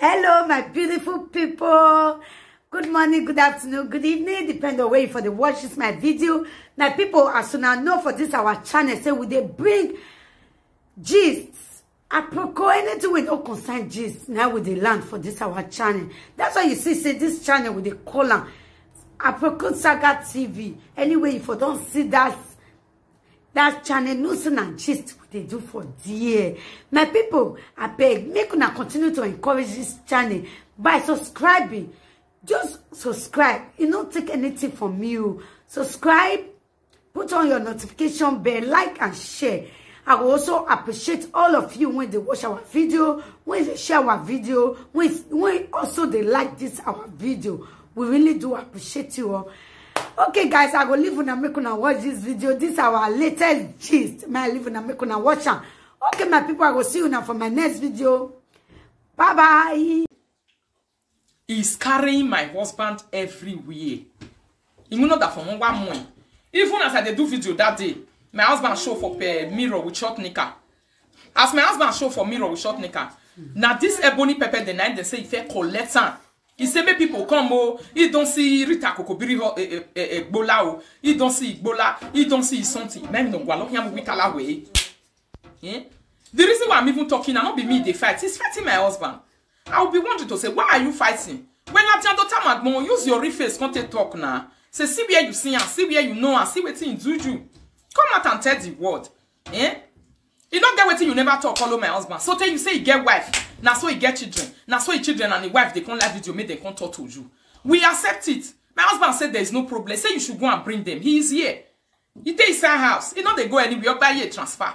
Hello, my beautiful people. Good morning, good afternoon, good evening, depending on where you for the watch this my video. My people, as soon as know for this our channel, say we they bring gists. Apropos anything with no concern gist. Now with the land for this our channel. That's why you see this channel with the column. Apropos Saga TV. Anyway, if you don't see that channel, news and gist what they do for dear. My people, I beg, make una continue to encourage this channel by subscribing. Just subscribe. It don't take anything from you. Subscribe, put on your notification bell, like and share. I will also appreciate all of you when they watch our video, when they share our video, when also they like this our video. We really do appreciate you all. Okay, guys, I will leave una make una watch this video. This is our latest gist. May I leave una make una watch am. Okay, my people, I will see you now for my next video. Bye bye. He's carrying my husband everywhere. You know that from one month. Even as I do video that day, my husband show for mirror with short knicker. As my husband show for mirror with short knicker, now this ebony pepper the night they say if collect am. He say make people come oh, he don't see Rita Kokobiri Bola oh, he don't see Bola, he don't see something. Même no gwa look yam witala way. The reason why I'm even talking and not be me they fight, he's fighting my husband. I will be wanting to say, why are you fighting? When I tell Dr. Magmon, use your reface, can't talk now. Say, see where you see and see where you know and see what in do you. Come out and tell the word. You don't get what you never talk all my husband. So tell you say you get wife. Now so you get children. Now so your children and the wife they can't live video, make they can't talk to you. We accept it. My husband said there is no problem. Say you should go and bring them. He is here. He takes his house. You know they go anywhere, buy a transfer.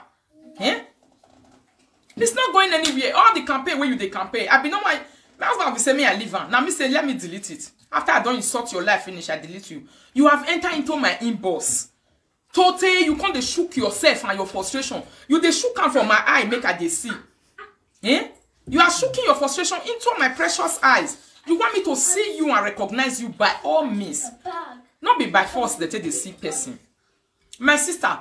It's not going anywhere. All the campaign where you they campaign. I be no my husband will say me I leave on. Now me say let me delete it. After I don't insult your life finish, I delete you. You have entered into my inbox. Totally, you can't shook yourself and your frustration. You they shook out from my eye, make I they see. You are shooking your frustration into my precious eyes. You want me to see you and recognize you by all means. Not be by force that they see person. My sister,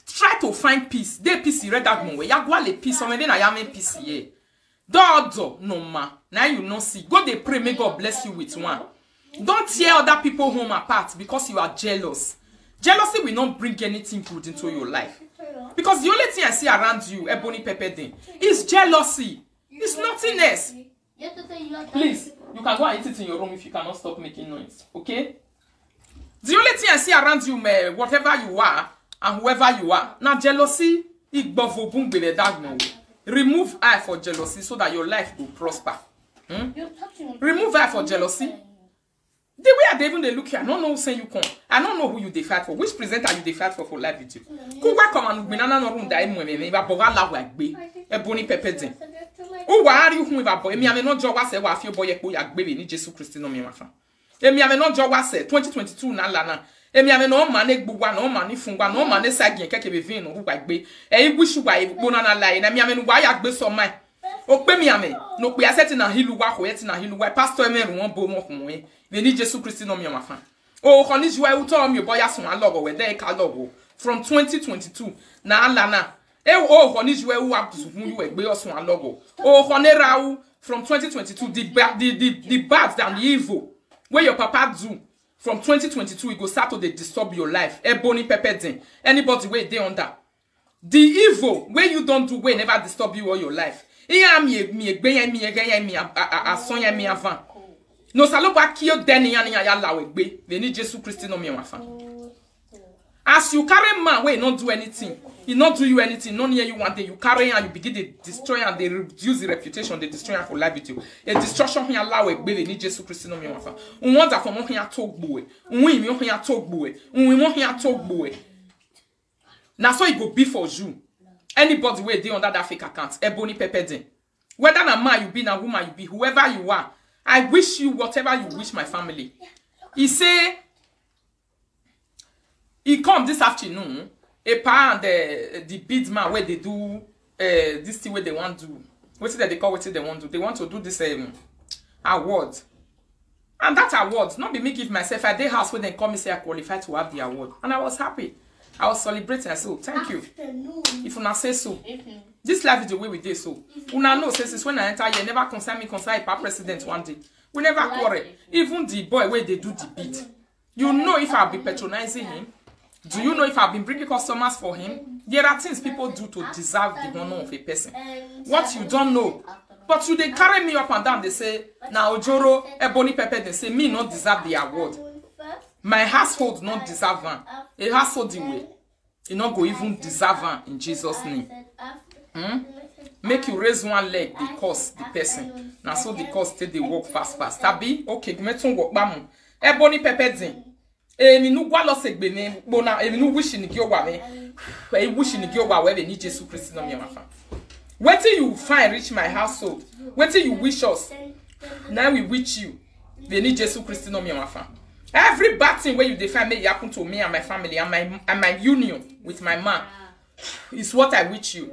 try to find peace. They peace red that way. Ya go le peace. Or then I am in peace here. Do no ma. Now you know see. Go they pray. May God bless you with one. Don't tear other people home apart because you are jealous. Jealousy will not bring anything good into your life. Because the only thing I see around you, Ebony Pepper Day, is jealousy. It's nothing else. Please, you can go and eat it in your room if you cannot stop making noise. Okay? The only thing I see around you, whatever you are and whoever you are, now jealousy, remove eye for jealousy so that your life will prosper. Remove eye for jealousy. The way even they look here, I don't know who say you come. I don't know who you fight for. Which presenter you fight for live video? Who come and banana no room that me ba boga la wa gbe. Ebony Pepper Day. Who are you who ba boy? Me ame no jo wa se wa fi boy ekpo ya gbe ni Jesus Christ no me mafa. Emi ame no jo wa se 2022 na la na. Emi ame no ma na gbugwa no ma ni fungwa no ma na sagin keke be vin no wa gbe. E wishu wa igbo na la na mi ame no wa ya gbe so mai. O pe mi ame no pe aseti na hilu wa ko yeti na hilu wa pastor emeru won bo mo kun we. Veni Jesus Christ no me mafa. Oh, honey, you will tell me boy as one logo when they call logo from 2022. Na lana. Oh, honey, you will have to who you be us one logo. Oh, honey, Rau from 2022. The bad than the evil. Where your papa do from 2022, it go start to disturb your life. Ebony Pepper Day. Anybody where they under the evil where you don't do where never disturb you all your life. No saloba kill deni yani ya lawe gbe. They need Jesus Christ no me wafa. As you carry man where not do anything, he not do you anything, not near you one day, you carry and you begin to destroy and they reduce the reputation, they destroy for life with you. A destruction here lawe gbe, they need Jesus Christ no me wafa. Wonder for mo here talk boy. We me here talk boy. We mo here talk boy. Now so it go be for you. Anybody where they under that fake account, Ebony Pepper Day. Whether a man you be, a woman you be, whoever you are. I wish you whatever you wish my family. He say, he come this afternoon, a pa and the bid man where they do this thing where they want to do. What is that they call what they want to do? They want to do this award. And that award, not be me give myself at their house when they come and say I qualified to have the award. And I was happy. I was celebrating. I said, oh, thank you. If you not say so. This live video we did so. Una know since when I enter here, never concern me concern a president one day. We never quarrel. Even the boy where they do the beat. You know if I'll be patronizing him. Do you know if I've been bringing customers for him? There are things people do to deserve the honor of a person. What you don't know. But you they carry me up and down, they say, now Ojoro, Ebony Pepper, they say, me not deserve the award. My household not deserve one. A household the way. You not go even deserve one in Jesus' name. Make you raise one leg because the person. Now so the cause take the walk fast. Tabi, okay, meton walk bamu. Ebony Pepper din. Emi nu gwa lo segbene bona emi nu wish ni gyowa me. E wish ni gyowa we ni Jesus Christ no me mafa. Wetin you find reach my household. Wetin you wish us. Now we wish you. We need Jesus Christ no me mafa. Every bad thing where you define may happen to me and my family and my union with my man is what I wish you.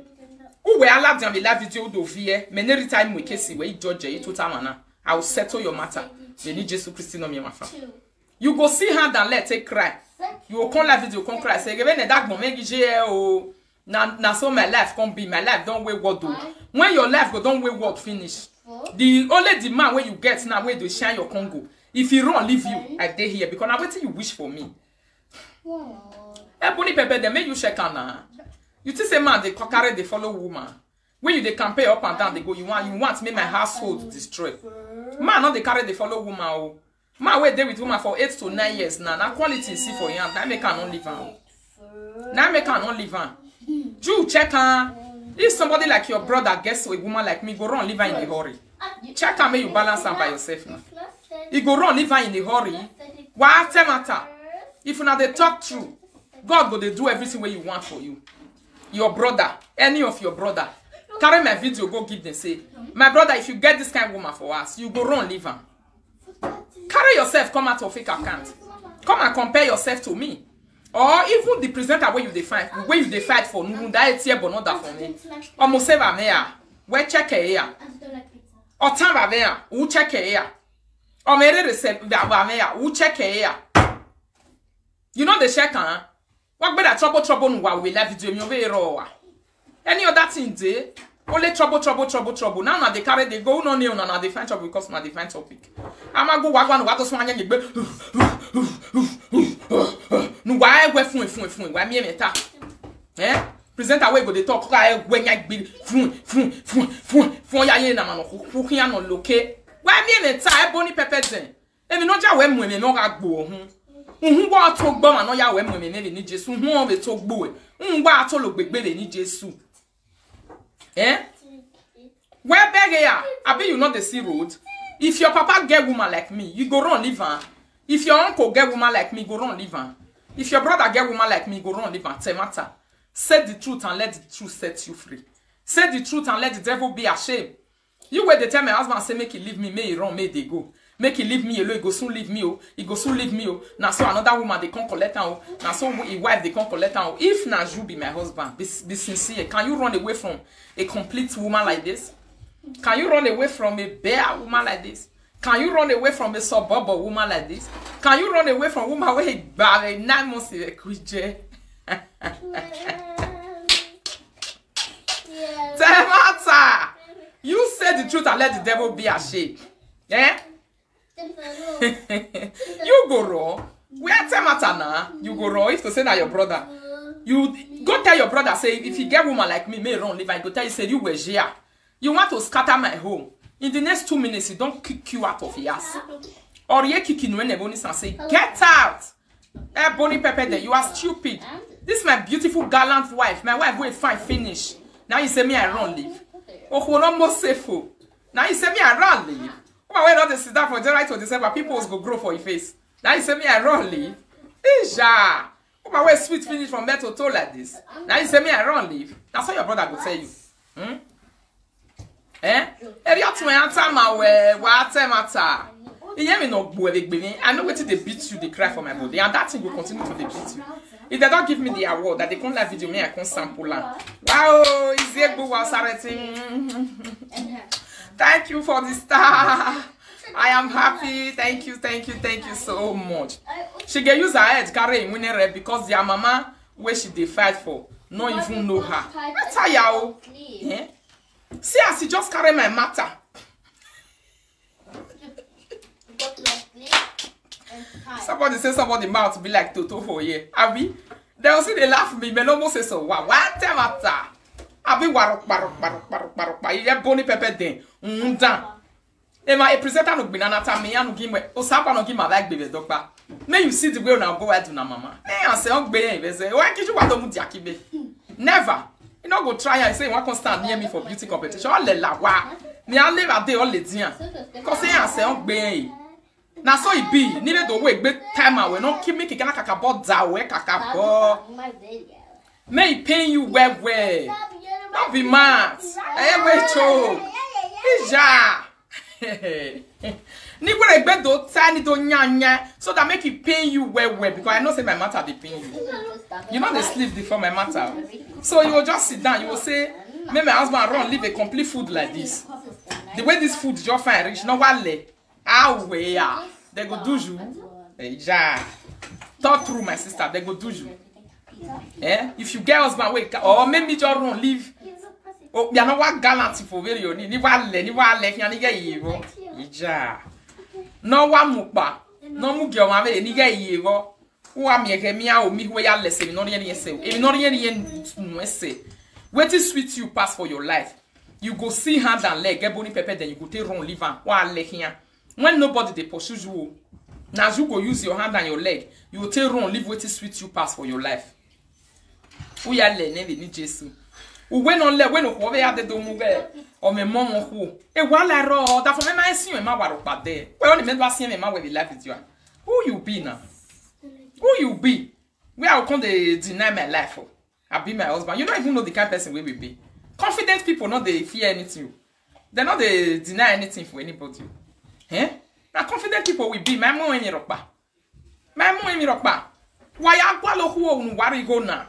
Who we allowed them live video do vie. Many time we case where you judge you total mana. I will settle your matter. We need Jesus Christ no me mafa. You go see hand and let take cry. You will come live video, come cry. Say, "Give me that moment, oh, na so my life can't be. My life don't wait what do. When your life go don't wait what finish. The only demand where you get now where to shine your Congo. If you run, leave you, I stay here because now waiting you wish for me. Ebony Pepper, they make you shake on. You think say man they carry they follow woman. When you they campaign up and down, they go. You want me my household destroyed. Man, not they carry they follow woman. Oh. Man, wait there with woman for 8 to 9 years now. Now quality see for him. Now make her not live on. Now make her not live on. You check her. If somebody like your brother gets a woman like me, go run live her in a hurry. Check her, make you balance her by yourself now. You go run live her in a hurry. What matter? If you not they talk true, God go they do everything where you want for you. Your brother, any of your brother, carry my video, go give them say, my brother, if you get this kind of woman for us, you go run live her. Carry yourself, come out of fake account. Come and compare yourself to me. Or even the presenter where you define, where you fight for no that here but not that for me. Almost say va where check here. Or time va who check here. Or mere receipt va who check here. You know the check huh? What better trouble no we live video me over raw. Any other thing there? Only trouble. Now they carry they go no new now they find trouble because now they find topic. I'ma go wagwan what to swanya gbe. No why we fun why me meta. Eh? Presenter we go dey talk when ya gbe fun ya ye na ma no ku ya no loke. Why me meta Ebony Pepper den. Emi no ja we mu me no ga gbo ohun. Ohun wa to gbo ma no ya we mu me ni Jesu. Ohun o be to gbo e. Wa to lo gbegbe le ni Jesu. Eh? Where beg ya? I bet you not the sea road. If your papa get woman like me, you go run live her. If your uncle get woman like me, go run live her. If your brother get woman like me, go run live her. Say matter. Say the truth and let the truth set you free. Say the truth and let the devil be ashamed. You wait the time my husband say make he leave me, may he run, may they go. Make he leave me alone, he go soon leave me, oh. He go soon leave me, oh. Now so another woman they can't collect her, oh. Now so his wife they can't collect her, oh. If now you be my husband, be sincere. Can you run away from a complete woman like this? Can you run away from a bare woman like this? Can you run away from a suburb woman like this? Can you run away from a woman where he barely 9 months in a creature? Temata! You say the truth and let the devil be ashamed. Yeah? You go wrong. Where Temata now? You go wrong. If to say that your brother, you go tell your brother, say, if you get woman like me, may run live. I go tell you, say, you were here. You want to scatter my home. In the next 2 minutes, he don't kick you out of your ass. Or you kick in when Ebony and say, get out! Ebony Pepper, you are stupid. This is my beautiful gallant wife. My wife will find finish. Now you say me I run leave. Oh, we're almost safe. Now you say me I run leave. Oh, why not sit down for January to December? People go grow for your face. Now you say me I run leave. Isha. Oh, my way sweet finish from there to toe like this. Now you say me I run leave. That's what your brother will tell you. Eh? If you to answer my way, what matter? You hear me no go with me. I know what they beat you, they cry for my body, and that thing will continue to beat you. If they don't give me the award that they can't live video, me I can't sample. Wow, is it good? Thank you for the star. I am happy. Thank you so much. She get use her head carry winning red because their mama where she they fight for not even know her. I tell you, yeah. See as he just carry my matter. Somebody say somebody mouth be like Toto for you. Abi, they will see they laugh at me. But almost say so. Wow, what the matter? Abi warok. You boni pepper den. Ema a presenter no binana time ya no give me. O sapa no give my like baby doctor. May you see the way now go out to na mama. I say on be be say why kichu wa do mu diaki be. Never. You no go try and say one can stand near me for beauty competition. All le la wa. Me I live a day all le dian. Cause I say on be. Na so it be. Needed the way big time we no keep making kakabo da we kakabo. May pay you well. Don't be mad. Eh we cho. Ija. Ni go egbe do tiny do nyanya so that make it pain you well because I know say my matter dey pain you. You know they sleep before my matter. So you will just sit down, you will say, may my husband run live a complete food like this. The way this food just fine rich, no wale. Ah where they go do you. Ja. Talk through my sister, they go do you. Eh? If you get husband wait or maybe just run live. Oh, you know what gallant for very ni wale can ni get you. Ja. No one mukba. No mugyo ma be ni get you. Wa mi eke mi a o mi we ya lese mi no ye say. E no ye no say. Wetin sweet you pass for your life. You go see hand and leg, get bony pepper then you go take run live am. Wa le here. When nobody dey pursue you, na you go use your hand and your leg. You go take run live wetin sweet you pass for your life. O ya le ne ni Jesu. O we no le we no ko be ya de do mu be. O me mom ho. E wa la ro da for me ma sin ma wa ro pa de. We only me do sin me ma we be life with you. Who you be now? Who you be? Where I will come to deny my life for? I be my husband. You don't even know the kind of person we will be. Confident people not they fear anything. They not they deny anything for anybody. Eh? Now confident people will be my mom in Europe. My mom in Europe. Why I go who no worry go now?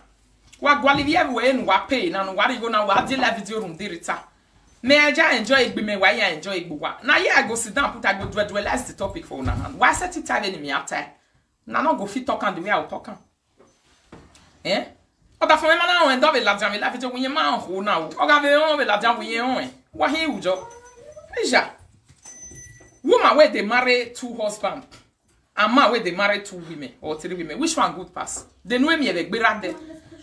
What Gualivia we no wa pay now no worry go now. What deal video room dirita. May I just enjoy it? Be me why I enjoy it? Now yeah, I go sit down. Put I go dualize the topic for now. Why set it time in me after? Now no go fit talk and the way I will talk. Eh? Oda for me na when do be la jam la video we ma ho na o. Oga be on be la jam we on. Wa he ujo. Eja. Woman where they marry two husbands. And man where they marry two women or three women. Which one good pass? They know me like there.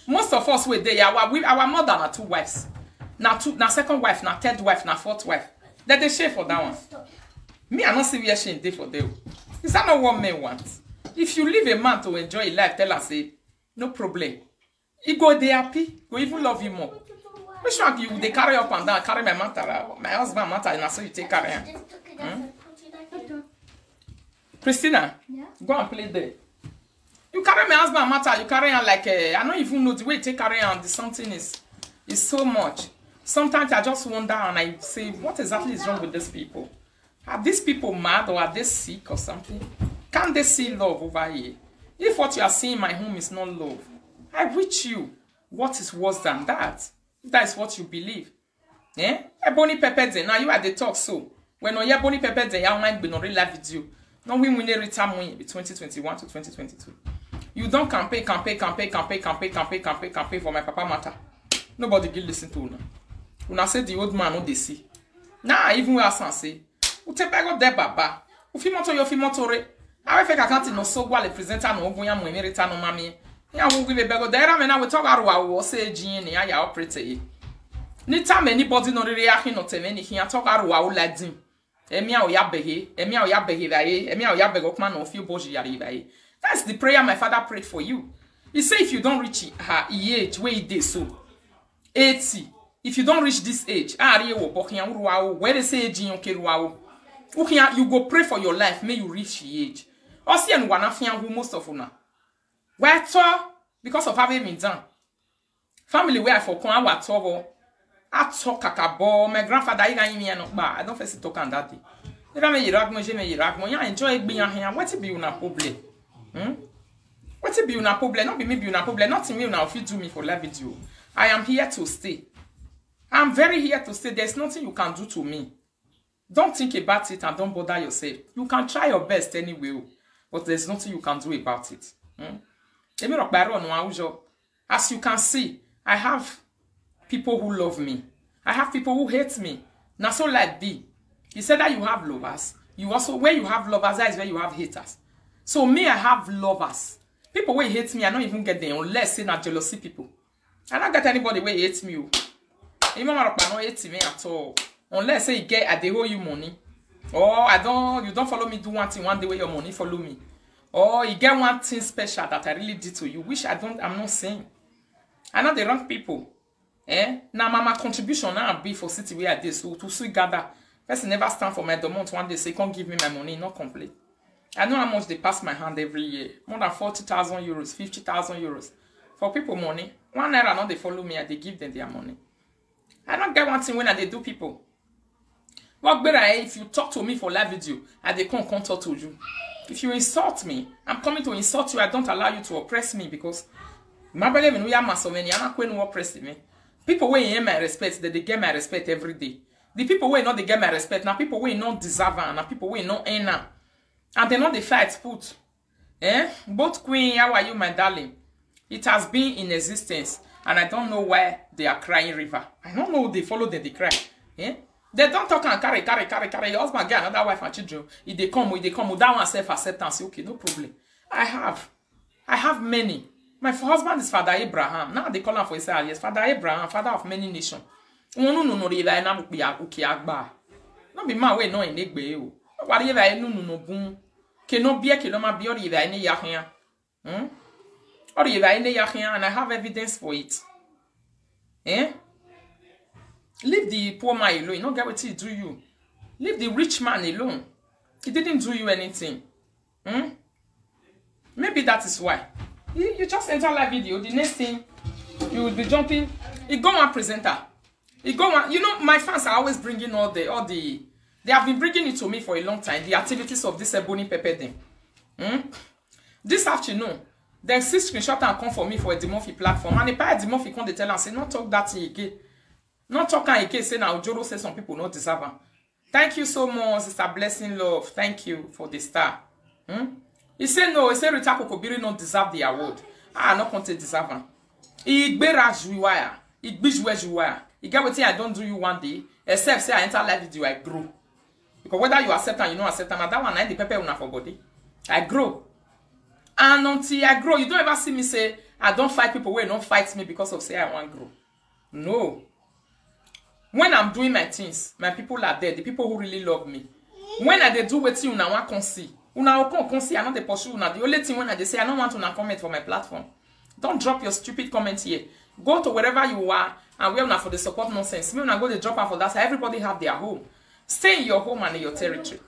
Most of us where they our mother na two wives. Na second wife, na third wife, na fourth wife. That they share for that one. Me I not see where she dey for them. Is that not what men want? If you leave a man to enjoy life, tell us say no problem. He go dey happy, go even love you more. Which one you they carry up and down, carry my matter, my husband matter, and so you take carry him. Christina, yeah? Go and play there. You carry my husband matter, you carry on like I don't even know the way you take carry on. The something is so much. Sometimes I just wonder and I say, what exactly is wrong with these people? Are these people mad or are they sick or something? Can't they see love over here? If what you are seeing in my home is not love, I wish you what is worse than that. That is what you believe. Eh? Ebony Pepede, now you are the talk so. When you Ebony Pepede, you might be not really with you. No, we win every time we 2021 to 2022. You don't campaign for my papa matter. Nobody will listen to you. Una say the old man no they see. Now even we are say, "U te pego de baba. U fi moto yo fi motore." I feel like no so well presenter no ogun ya mo emerita no mami. Ya wo give bego there me na we talk aru wo say gin ya ya operate. Ni time anybody no really akin no teme ni hin talk aru wo ladin. Emi a o ya behe daye, emi a o ya bego kuma no feel boji yari daye. That's the prayer my father prayed for you. He said if you don't reach her age where it is so 80, if you don't reach this age, where they say you go pray for your life, may you reach the age. Also, and one who most of una. Where because of having been done. Family where I for come what I talk kakabo, my grandfather I don't face talk on that day. Enjoy being here. What be una problem? What be una problem? Not be me be una problem. Nothing me now if you do me for live video. I am here to stay. I'm very here to stay. There's nothing you can do to me. Don't think about it and don't bother yourself. You can try your best anyway, but there's nothing you can do about it. As you can see, I have people who love me. I have people who hate me. Now so like be. He said that you have lovers. You also, where you have lovers, that is where you have haters. So me, I have lovers. People who hate me, I don't even get them unless say not jealousy people. I don't get anybody who hates me. Even my don't hate me at all. Unless say you get they owe you money. Or you don't follow me do one thing one day where your money follow me. Or you get one thing special that I really did to you, which I'm not saying. I know the wrong people. Now my contribution now be for city where I did so to see gather. Person never stand for my domont one day say can't give me my money, not complete. I know how much they pass my hand every year. More than 40,000 euros, 50,000 euros. For people money. 1 naira not they follow me and they give them their money. I don't get one thing when they do people. What better if you talk to me for live video and they can't talk to you. If you insult me, I'm coming to insult you. I don't allow you to oppress me because my believe in we are so many. I'm not going to oppress me. People who ain't my respect, they get my respect every day. The people who not they get my respect, now people who not deserve and now people who not earn. And they know the fight put. Both Queen, how are you, my darling? It has been in existence. And I don't know why they are crying river. I don't know they follow them, they cry. They don't talk and carry. Your husband get another wife and children. If they come, that one self-acceptance. Okay, no problem. I have many. My husband is Father Abraham. Now they call him for his yes, Father Abraham, father of many nations. No, be my way, no, in Negbe. Whatever, no, boom. No be a ma be or either any yahia. Or either any yahia, and I have evidence for it. Leave the poor man alone. You don't get what he do you. Leave the rich man alone. He didn't do you anything. Maybe that is why. You just enter live video. The next thing, you will be jumping. You go on presenter. You go on. You know, my fans are always bringing all the. They have been bringing it to me for a long time. The activities of this Ebony Pepper thing. This afternoon, they see screenshot and come for me for a Dimorphy platform. And if I Dimorphy come, they tell and say, not talk that again. Not talking again. Say now, Joro say some people not deserve them. Thank you so much, Sister Blessing Love. Thank you for the star. He said no. He said Rita Kokobiri not deserve the award. Not going to deserve them. He gbera juwaya. He bijwe juwaya. He get what I don't do you one day. Except say I enter live video, I grow. Because whether you accept and you don't accept, and that one, I the pepper una for body. I grow. And until I grow, you don't ever see me say, I don't fight people who don't fight me because of say I want to grow. No. When I'm doing my things, my people are there, the people who really love me. When I do what you want to see, una can see, I know they pursue una. The only thing when I say, I don't want to comment for my platform. Don't drop your stupid comment here. Go to wherever you are, and we're not for the support nonsense. Me when I go to drop out for that, so everybody have their home. Stay in your home and in your territory.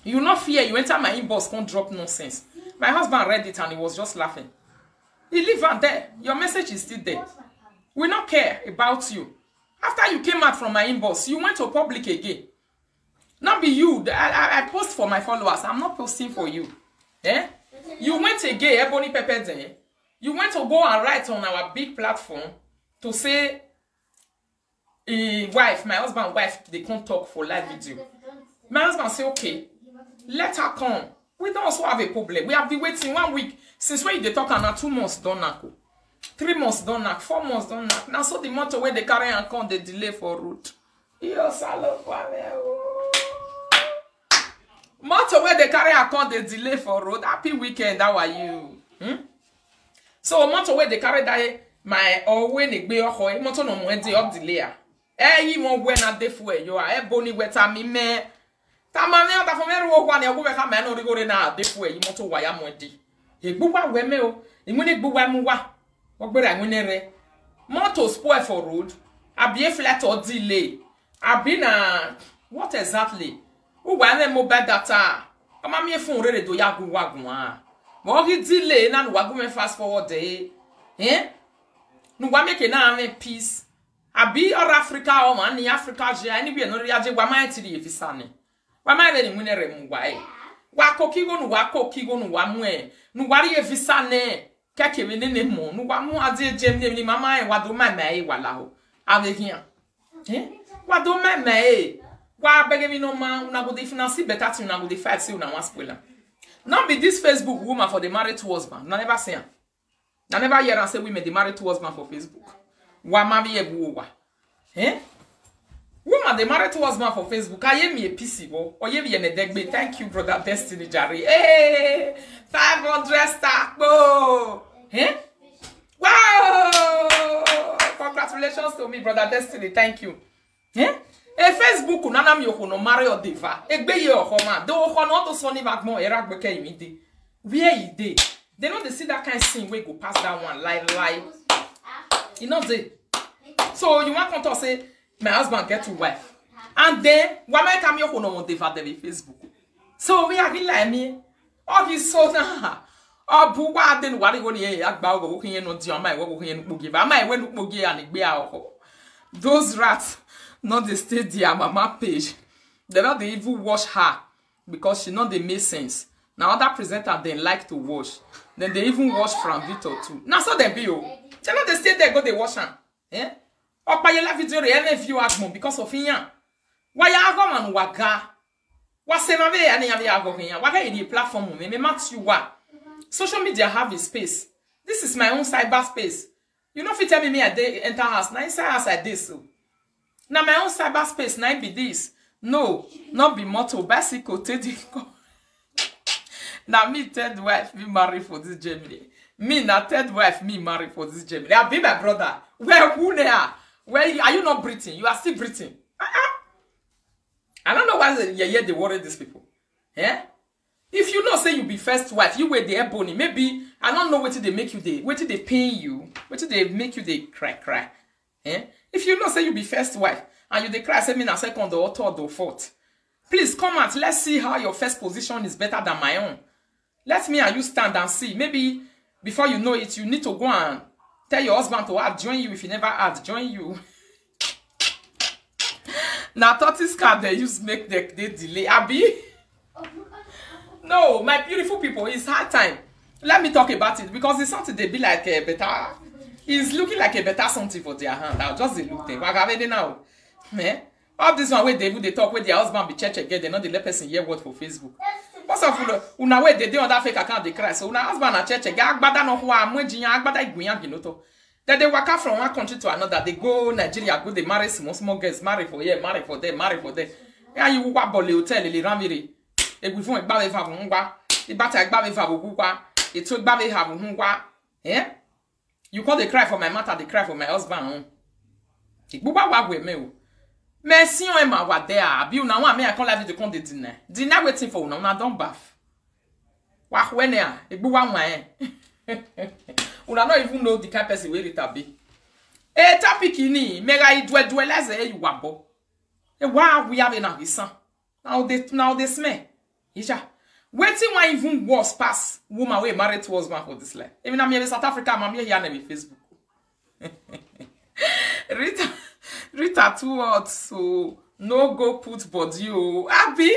You will not fear. You enter my inbox, can't drop nonsense. My husband read it and he was just laughing. He leave her there. Your message is still there. We don't care about you. After you came out from my inbox, you went to public again. Not be you. I post for my followers. I'm not posting for you. You went again, Ebony Pepper Day. You went to go and write on our big platform to say, wife, my husband, wife, they can't talk for live video. My husband say, okay, let her come. We don't also have a problem. We have been waiting 1 week since when they talk and now 2 months done now. 3 months done now, 4 months done now. Now so the motor where they carry and come, they delay for route. Motor where they carry and come, they delay for road. Happy weekend, how are you? So motor where they carry that my or when they be a motor no more up delay. You won't win at the fuel. You are a bony wetter me me. Tamania da for me one ya go be ka me no go na de fuel. You motor wire modi. He buwa we me o. Imune buwa muwa. Ogbere anwinere. Motor spoil for road. Abi a flat or delay. Abi na what exactly? Who wa mobile data? Ama me phone re do ya go wagun ah. Mo gi delay na no wagun me fast forward dey. No wa make na am peace. Abi or Africa or man, Africa, anywhere no reaje wa man ti di efisane. Wa man be ni munere mu wa e. Wa kokigo no wa kokigo no wa mu e. No wari efisane. Keke we ne mo. No wa mu ade jem ni mama e wa do mama e wala ho. Ave here. Wa do mama e. Wa bege mi no man una go dey finance better thing una go dey fight say una wan spoil am. Not be this Facebook woman for the married to husband. Na never say am. Na never hear am say women dey married to husband for Facebook. Wa mami e buwa. Eh? Woman, they married to husband for Facebook. I hear me a PC, bo. Or ye me a degbe. Thank you, brother Destiny Jari. Hey, 500 stack, bo. Eh? Wow! Congratulations to me, brother Destiny. Thank you. Eh? Facebook, nana mi yoko no marry or deva. Egbe ye okoma. Do okono to soni bagmo erak beke imide. Where he dey? They know they see that kind of thing where go past that one lie. You know they. So you want to say my husband get to wife, and then why my come yoko no deva dey Facebook. So we are like me. Oh, he's so na. Oh, buwa den wari go ni agba go kinye no di ama e wo kinye no pogi. Ba ma e we no pogi and igbe a. Those rats. Not they stay their mama page. They not they even watch her because she know they make sense. Now other presenter they like to watch. Then they even watch from Victor too. Now so they be oh. They not they stay there go they watch her. Eh? Or by your video they any view at because of him. Why you go man waga? What say my way any of you go here? Waga in the platform me match you what? Social media have a space. This is my own cyber space. You know if you tell me I enter house, now inside house like this so. Now my own cyberspace now be this. No, not be motor, bicycle, teddy. Now me third wife me marry for this Germany. Me na third wife me marry for this Germany. I be my brother. Where who they are? Where are you not breathing? You are still breathing. I don't know why they worry these people. Yeah? If you know say you be first wife, you wear the ebony. Maybe I don't know what they make you they what they pain you, what they make you they cry. Eh? If you know say you be first wife and you declare say me na second or third or fourth, please come out. Let's see how your first position is better than my own. Let me and you stand and see. Maybe before you know it, you need to go and tell your husband to add join you if he never add join you. Now 30 card they use make the delay. Abi? No, my beautiful people, it's hard time. Let me talk about it because it's something they be like a better. It's looking like a better something for their hand. I'll just look them. What have they now? Man, all this one where they talk with their husband be church again. They not the let person hear word for Facebook. What's up? Una way they do on that fake account they cry. So una husband a church again. Agbada no huwa mwejinya agbada igunya binoto. Then they walk out from one country to another. They go Nigeria, go they marry small girls, marry for here, marry for there, marry for there. Yeah, you walk bole hotel le ramire. E gufun e gba fa ngwa. E bata e gba fa bugwa. E to gba fa ngwa. Eh? You call they cry for my mother, they cry for my husband. Buba wa we me o. Merci on ma wa there. Abi una wa me I call la video con de dinner. Dinner waiting for una don bath. Wa when ya, e buwa wa Una not even know the kind of person where it be. E tapikini, mega I dwe leze you wabo. E wa we have na visan. Now they smell. Isha. Waiting one even worse pass woman we married to husband for this life. Even I'm here in South Africa, I'm here on Facebook. Rita two words, so no go put body you. Abi.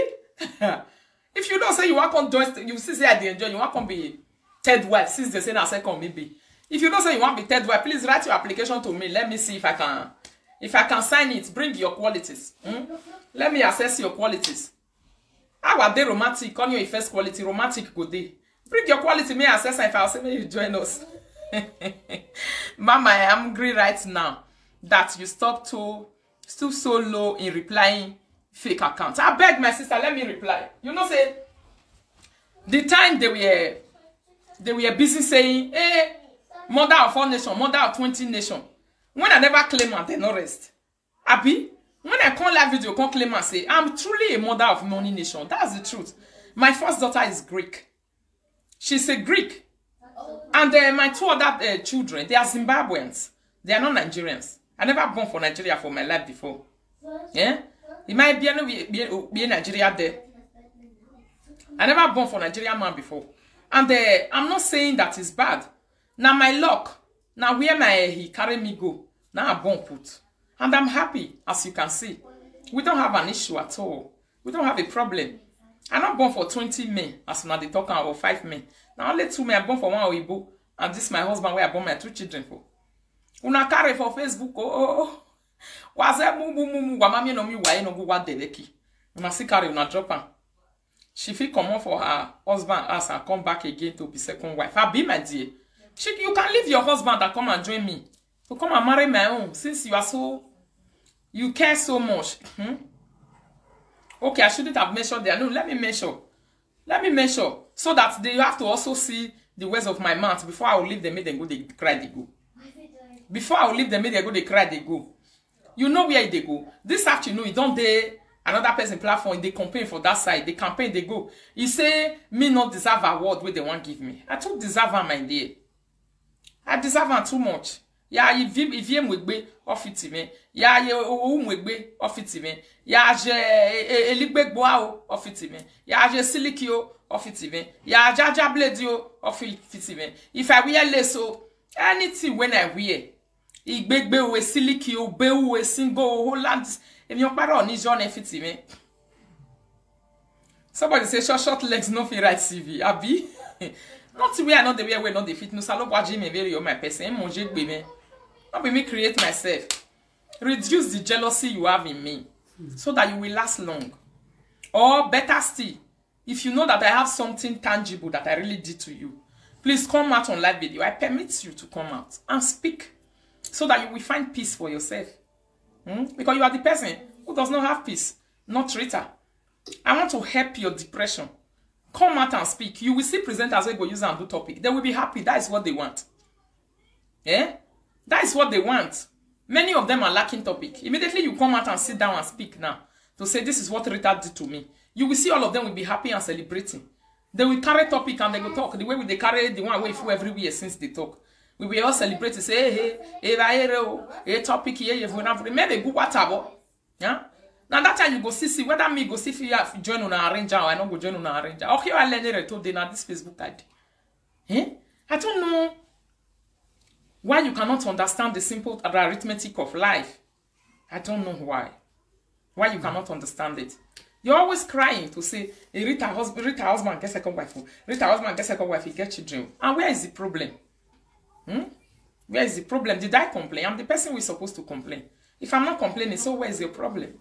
If you don't say you want to join, you see say I enjoy, you want to be third wife, since they say na second maybe. If you don't say you want to be third wife, please write your application to me. Let me see if I can sign it. Bring your qualities. Let me assess your qualities. How are they romantic? On your first quality, romantic good day. Bring your quality, may I assess if I'll say you join us. Mama, I am angry right now that you stopped still so low in replying fake accounts. I beg my sister, let me reply. You know, say the time they were busy saying, hey, mother of 4 nations, mother of 20 nations. When I never claim and they no rest. Abi? When I come live video, come claim and say, I'm truly a mother of many nations. That's the truth. My first daughter is Greek. She's a Greek. And my 2 other children, they are Zimbabweans. They are not Nigerians. I never born for Nigeria for my life before. Yeah? It might be a Nigeria there. I never born for Nigerian man before. And I'm not saying that it's bad. Now my luck. Now where he carry me go. Now I'm born put. And I'm happy, as you can see. We don't have an issue at all. We don't have a problem. I'm not born for 20 men, as now they talk about 5 men. Now only 2 men are born for 1 Oyibo, and this is my husband where I born my 2 children for. Una carry for Facebook, oh. Was that mumu wamami no mi wa no go what deleki. Una see carry una drop am. She fit come on for her husband as and come back again to be second wife. I be my dear. You can leave your husband and come and join me. to come and marry my own, since you care so much. Okay, I shouldn't have mentioned there. No, let me mention. Let me mention. So that they have to also see the words of my mouth before I will leave them, make them go, they cry, they go. Before I will leave them, make them go, they cry, they go. You know where they go. This afternoon, you don't dare another person platform, they campaign for that side. They campaign, they go. You say, me not deserve a award where they want give me. I don't deserve her, my dear. I deserve her too much. Ya if mwegbe ofiti me. Ya ye mwegbe ofiti me. Ya je eligbe gboa ofiti me. Ya je silikio ofiti me. Ya jaja bledio ofiti me. If I wear leso, anything when I wear, igbegbe we silikio be we single Holland. If you paro ni John ofiti me. Somebody say short legs no fit write CV. Abi. Not we are not the way we not the fit. No salo waji me very my person. Monje gbe me. Not be me create myself. Reduce the jealousy you have in me so that you will last long. Or better still, if you know that I have something tangible that I really did to you, please come out on live video. I permit you to come out and speak so that you will find peace for yourself. Because you are the person who does not have peace, not Rita. I want to help your depression. Come out and speak. You will see presenters who go use and do topic. They will be happy. That is what they want. Yeah? That is what they want. Many of them are lacking topic. Immediately you come out and sit down and speak now to say this is what Rita did to me. You will see all of them will be happy and celebrating. They will carry topic and they will talk. The way they carry the one way for everywhere since they talk. We will all celebrate and say, hey, topic here, you have maybe go whatever. Yeah? Now that time you go see whether me go see if you have join on an arranger or I don't go join on an arranger. Okay, I learn it told them this Facebook ID. Eh? I don't know why you cannot understand the simple arithmetic of life. I don't know why. Why you cannot understand it. You're always crying to say, hey, Rita husband gets second wife. Rita husband gets second wife, he gets children. And where is the problem? Where is the problem? Did I complain? I'm the person who is supposed to complain. If I'm not complaining, so where is your problem?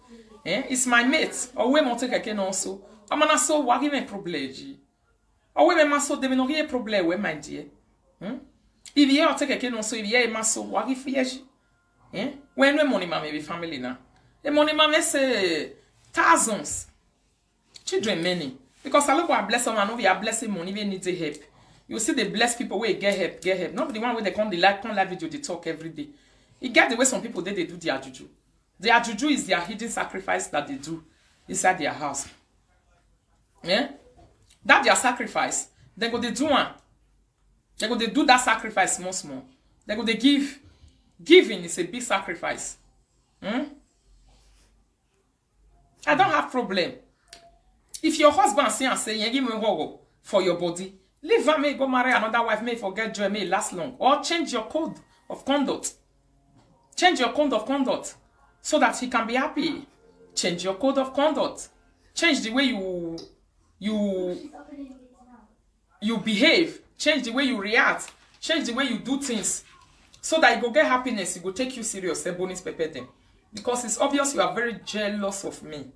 Eh? It's my mate. Or where monte keke also. I'm not so wagi me problem. Or where me so devino rie problem where my dear. If you are take a so if you are so wagi fiyeji. Eh? When we money maybe family now. The money mama say thousands. Children many. Because I look what bless someone over are blessing money they need the help. You see the blessed people where get help. Not the one where they come the live video they talk every day. You get the way some people they do their juju. Their juju is their hidden sacrifice that they do inside their house. Yeah? That their sacrifice, they go they do one. They go they do that sacrifice small. They go they give. Giving is a big sacrifice. I don't have problem. If your husband say give me go for your body, leave her, may go marry another wife, may forget joy, may last long. Or change your code of conduct. Change your code of conduct so that he can be happy. Change your code of conduct. Change the way you behave. Change the way you react. Change the way you do things. So that you go get happiness, it will take you serious. Because it's obvious you are very jealous of me.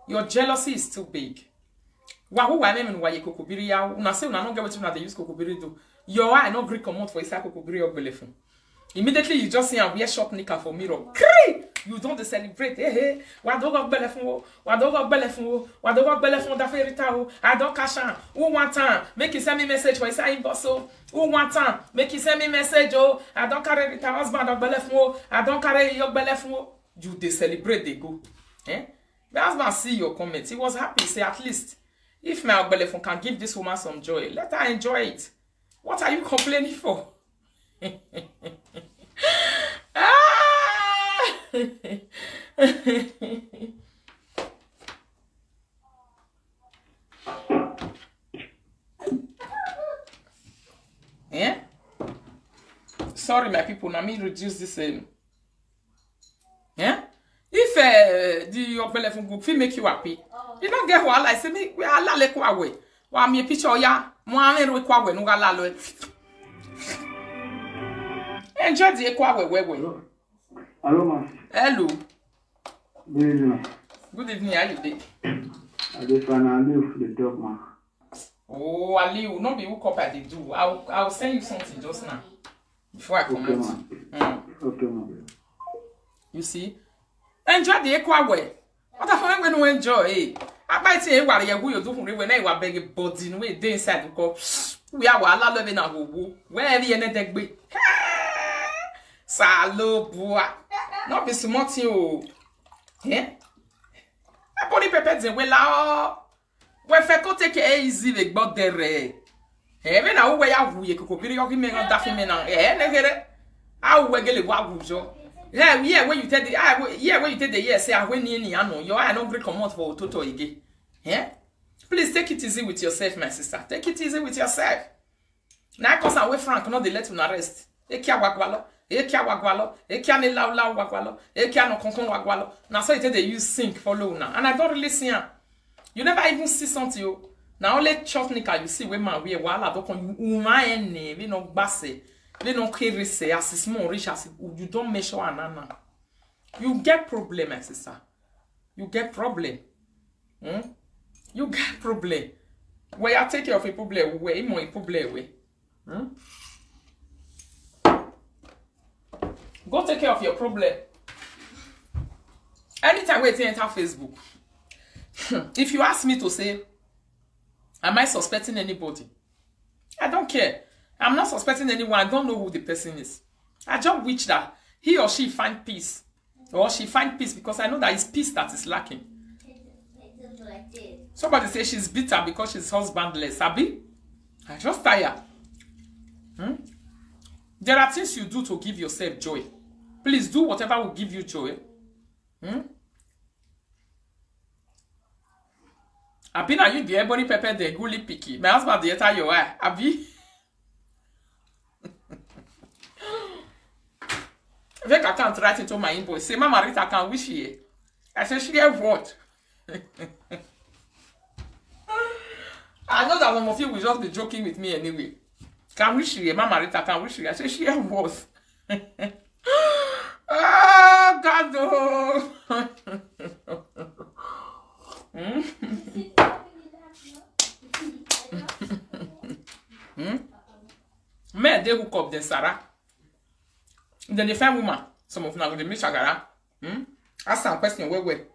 Your jealousy is too big. Your eye no gree come out for isa kokobiri or belefun. Immediately you just see and wear short knicker for mirror. You don't celebrate. Hey, I don't cash on. Who want time? Make you send me message for inside inbox. Who want time? Make you send me message. Oh, I don't carry Rita husband of belefun. I don't carry your belefun. You they celebrate, they go. Eh? My husband see your comments. He was happy. Say at least if my belefun can give this woman some joy, let her enjoy it. What are you complaining for? Yeah? Sorry, my people. Now me reduce this. Yeah? If your belefun go fit make you happy, you don't get what I say. Me Allah le kwa we. Wa me picture ya. Mo ame re kwa we no ga la lo. Enjoy the equa we. Hello, ma. Hello. Good evening. Good evening, how you doing? I just want to leave the dog, ma. Oh, Ali, not be hook up at the do. I'll send you something just now. Before I come out. Okay, ma. You see? Enjoy the equa way. What the fuck when you enjoy? I might say, what you do when I was begging body in way they inside the go. We are all living a woo. Where the end deck be? Salo boy. Not be smart you. Eh? I put the peppers in well. When Feko take it easy, they got the ray. Even now, where you could be your men on Daffy men on air, negate. I will get a wabujo. Yeah, when you tell the when you tell the yes, say I went in the anno, you are not great command for Toto again. Yeah? Please take it easy with yourself, my sister. Take it easy with yourself. Now, cause I wait Frank, not they let you arrest. Ekia wagwalo, ekia wagwalo, ekia ne la wagwalo, ekia no concon wagwalo. Now, so they use sync for low now. And I don't really see her. You never even see something. Now, only chutnica you see women we while I don't you umane, we no basse. They don't care say as small rich as you don't measure anana. You get problem, my sister. You get problem. You get problem. Where you take care of a problem, where more a problem way. Go take care of your problem. Anytime we enter Facebook, if you ask me to say, am I suspecting anybody? I don't care. I'm not suspecting anyone. I don't know who the person is. I just wish that he or she find peace. Or she find peace because I know that it's peace that is lacking. Somebody says she's bitter because she's husbandless. Abi? I just tired. There are things you do to give yourself joy. Please do whatever will give you joy. Abi na you the ebony pepper the gully picky. My husband the enter your eye. Abi? If I can't write into my invoice, say, Mama Rita can't wish ye. I said, she have what? I know that some of you will just be joking with me anyway. Can wish ye, Mama Rita can't wish ye. I said, she have what? Ah, God, oh. Men, they hook up the Sarah. Then the fine woman, some of them, they make shagara. Ask some question, where?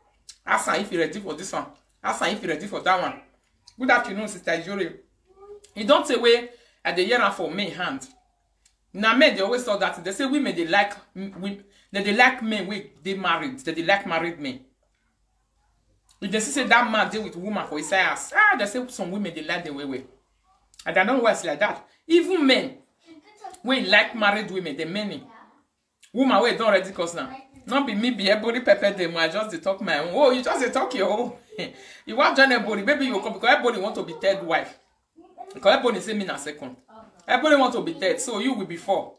Ask her if you're ready for this one. Ask her if you're ready for that one. Good afternoon, Sister Jory. You don't say, wait, at the year for me hand. Now, men, they always thought that. They say women, they like men, they married. They like married men. If they say that man deal with woman for his ass, they say some women, they like the way. And I don't know why it's like that. Even men, when like married women, they many. Woman, wait, don't ready cause now. Not be me, be everybody pepper them. I just talk my own. Oh, you just talk your own. You want join everybody, maybe you come because everybody want to be third wife. Because everybody say me na second. Everybody want to be third, so you will be four.